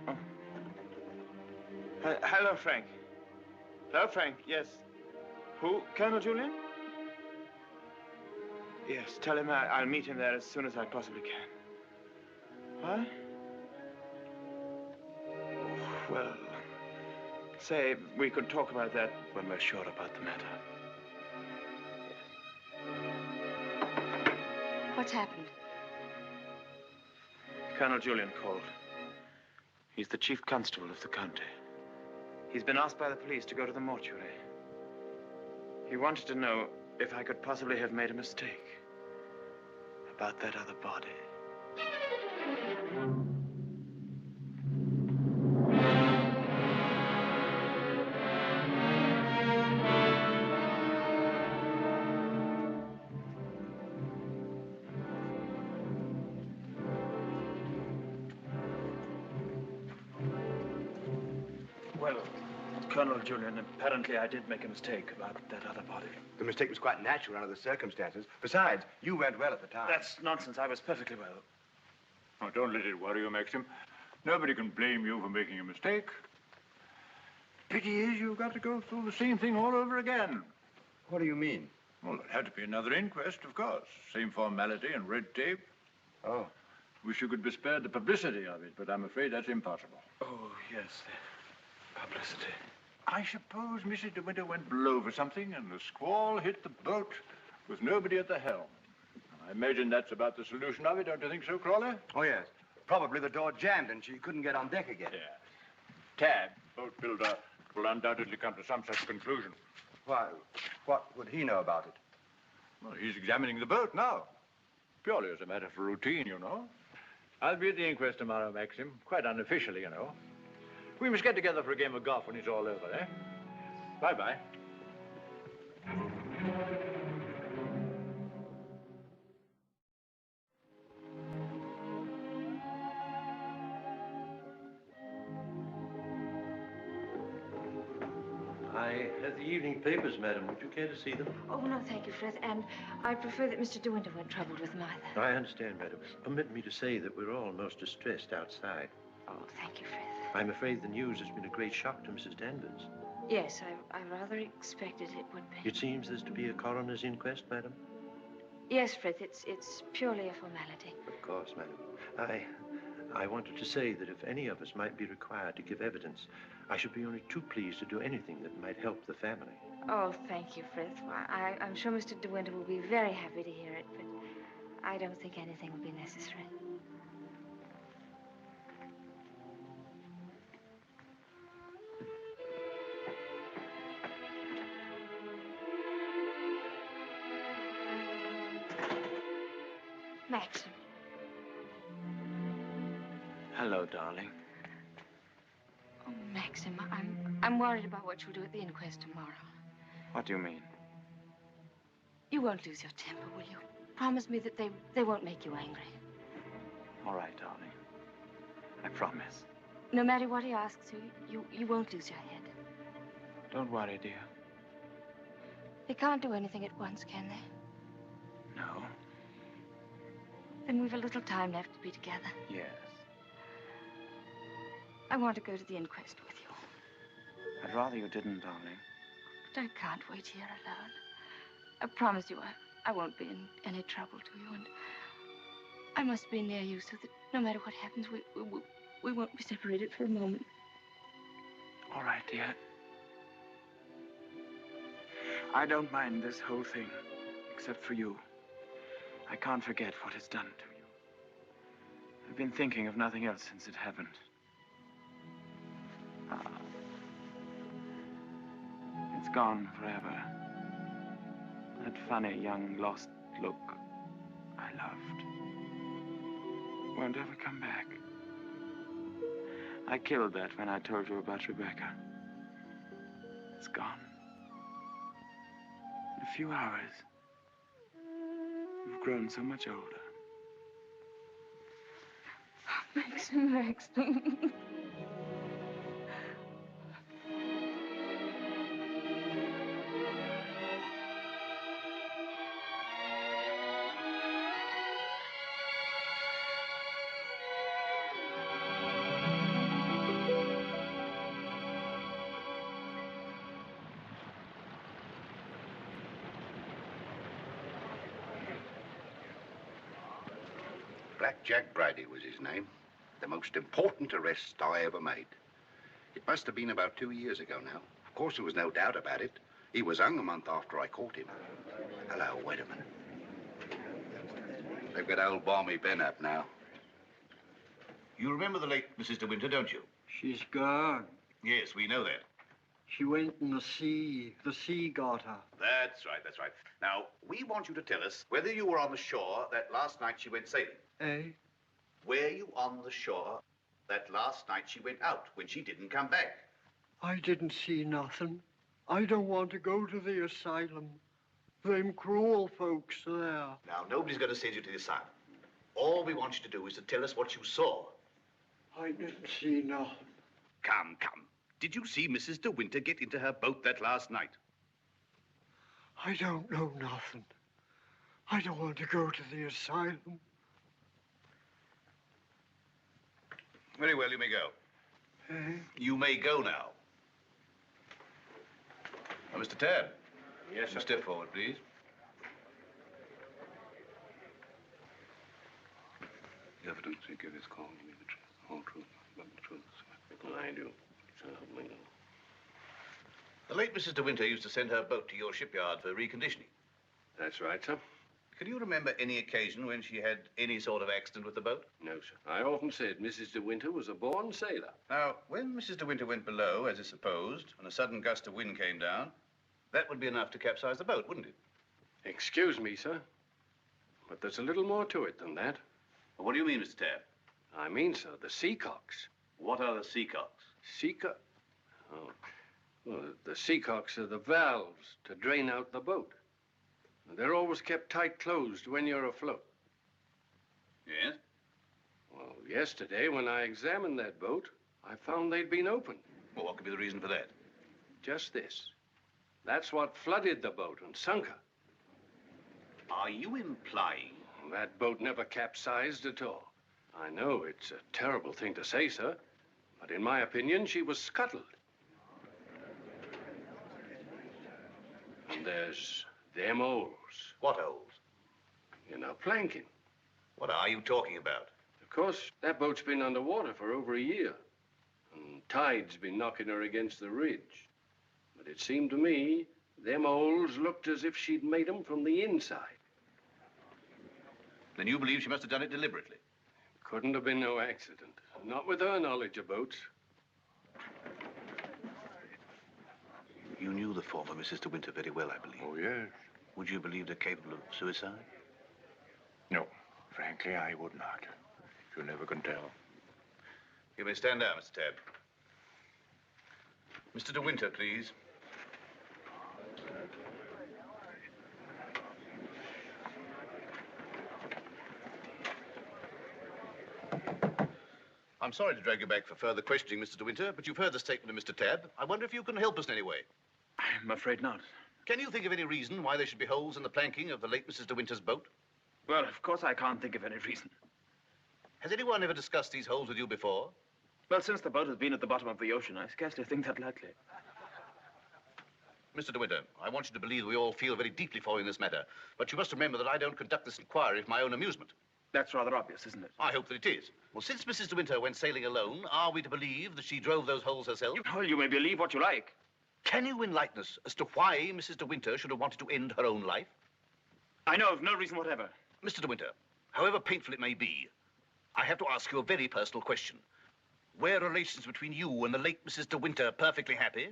Oh. Hello, Frank. Hello, Frank. Yes. Who? Colonel Julian? Yes, tell him I'll meet him there as soon as I possibly can. What? Well, say we could talk about that when we're sure about the matter. What's happened? Colonel Julian called. He's the chief constable of the county. He's been asked by the police to go to the mortuary. He wanted to know if I could possibly have made a mistake about that other body. Well, Colonel Julian, apparently I did make a mistake about that other body. The mistake was quite natural under the circumstances. Besides, you went well at the time. That's nonsense. I was perfectly well. Oh, don't let it worry you, Maxim. Nobody can blame you for making a mistake. Pity is you've got to go through the same thing all over again. What do you mean? Well, there had to be another inquest, of course. Same formality and red tape. Oh. Wish you could be spared the publicity of it, but I'm afraid that's impossible. Oh, yes. Publicity. I suppose Mrs. De Winter went below for something, and the squall hit the boat with nobody at the helm. I imagine that's about the solution of it, don't you think so, Crawley? Oh, yes. Probably the door jammed and she couldn't get on deck again. Yeah. Tad, boat builder, will undoubtedly come to some such conclusion. Why, what would he know about it? Well, he's examining the boat now. Purely as a matter of routine, you know. I'll be at the inquest tomorrow, Maxim. Quite unofficially, you know. We must get together for a game of golf when it's all over, eh? Bye-bye. I have the evening papers, madam. Would you care to see them? Oh, no, thank you, Frith. And I'd prefer that Mr. De Winter weren't troubled with them either. I understand, madam. Permit me to say that we're all most distressed outside. Oh, thank you, Frith. I'm afraid the news has been a great shock to Mrs. Danvers. Yes, I rather expected it would be. It seems there's to be a coroner's inquest, madam? Yes, Frith, it's purely a formality. Of course, madam. I wanted to say that if any of us might be required to give evidence, I should be only too pleased to do anything that might help the family. Oh, thank you, Frith. Well, I'm sure Mr. De Winter will be very happy to hear it, but I don't think anything will be necessary. Maxim. Hello, darling. Oh, Maxim, I'm worried about what you'll do at the inquest tomorrow. What do you mean? You won't lose your temper, will you? Promise me that they won't make you angry. All right, darling. I promise. No matter what he asks you won't lose your head. Don't worry, dear. They can't do anything at once, can they? No. Then we've a little time left to be together. Yes. I want to go to the inquest with you. I'd rather you didn't, darling. But I can't wait here alone. I promise you I won't be in any trouble to you, and I must be near you so that no matter what happens, we won't be separated for a moment. All right, dear. I don't mind this whole thing, except for you. I can't forget what it's done to you. I've been thinking of nothing else since it happened. It's gone forever. That funny, young, lost look I loved won't ever come back. I killed that when I told you about Rebecca. It's gone. In a few hours, you've grown so much older. Maxim. Black Jack Bridie was his name. The most important arrest I ever made. It must have been about 2 years ago now. Of course, there was no doubt about it. He was hung a month after I caught him. Hello, wait a minute. They've got old Balmy Ben up now. You remember the late Mrs. De Winter, don't you? She's gone. Yes, we know that. She went in the sea. The sea got her. That's right, that's right. Now, we want you to tell us whether you were on the shore that last night she went sailing. Eh? Were you on the shore that last night she went out when she didn't come back? I didn't see nothing. I don't want to go to the asylum. Them cruel folks there. Now, nobody's going to send you to the asylum. All we want you to do is to tell us what you saw. I didn't see nothing. Come, come. Did you see Mrs. De Winter get into her boat that last night? I don't know nothing. I don't want to go to the asylum. Very well, you may go. Eh? You may go now. Now, Mr. Tabb. Yes, sir. Step forward, please. The evidence you give is calling me the truth, whole truth, but the truth. I do. So help me God. The late Mrs. De Winter used to send her boat to your shipyard for reconditioning. That's right, sir. Can you remember any occasion when she had any sort of accident with the boat? No, sir. I often said Mrs. De Winter was a born sailor. Now, when Mrs. De Winter went below, as is supposed, and a sudden gust of wind came down, that would be enough to capsize the boat, wouldn't it? Excuse me, sir, but there's a little more to it than that. Well, what do you mean, Mr. Tabb? I mean, sir, the seacocks. What are the seacocks? Seacock? Oh, well, the seacocks are the valves to drain out the boat. They're always kept tight closed when you're afloat. Yes? Well, yesterday, when I examined that boat, I found they'd been opened. Well, what could be the reason for that? Just this. That's what flooded the boat and sunk her. Are you implying? That boat never capsized at all. I know it's a terrible thing to say, sir, but in my opinion, she was scuttled. And there's them holes. What holes? You know, planking. What are you talking about? Of course, that boat's been underwater for over a year. And tide's been knocking her against the ridge. But it seemed to me, them holes looked as if she'd made them from the inside. Then you believe she must have done it deliberately? Couldn't have been no accident. Not with her knowledge of boats. You knew the former Mrs. De Winter very well, I believe. Oh, yes. Would you believe her capable of suicide? No, frankly, I would not. You never can tell. You may stand down, Mr. Tabb. Mr. De Winter, please. I'm sorry to drag you back for further questioning, Mr. De Winter, but you've heard the statement of Mr. Tabb. I wonder if you can help us in any way. I'm afraid not. Can you think of any reason why there should be holes in the planking of the late Mrs. De Winter's boat? Well, of course I can't think of any reason. Has anyone ever discussed these holes with you before? Well, since the boat has been at the bottom of the ocean, I scarcely think that likely. Mr. De Winter, I want you to believe we all feel very deeply for you in this matter, but you must remember that I don't conduct this inquiry for my own amusement. That's rather obvious, isn't it? I hope that it is. Well, since Mrs. De Winter went sailing alone, are we to believe that she drove those holes herself? Well, you may believe what you like. Can you enlighten us as to why Mrs. De Winter should have wanted to end her own life? I know of no reason whatever. Mr. De Winter, however painful it may be, I have to ask you a very personal question. Were relations between you and the late Mrs. De Winter perfectly happy?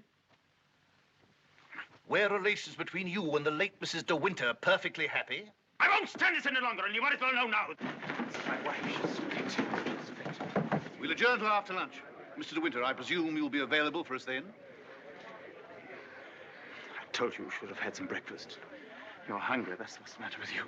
Were relations between you and the late Mrs. De Winter perfectly happy? I won't stand this any longer, and you might as well know now. My wife, she's fit. She's fit. We'll adjourn till after lunch. Mr. De Winter, I presume you'll be available for us then? I told you should have had some breakfast. You're hungry, that's what's the matter with you.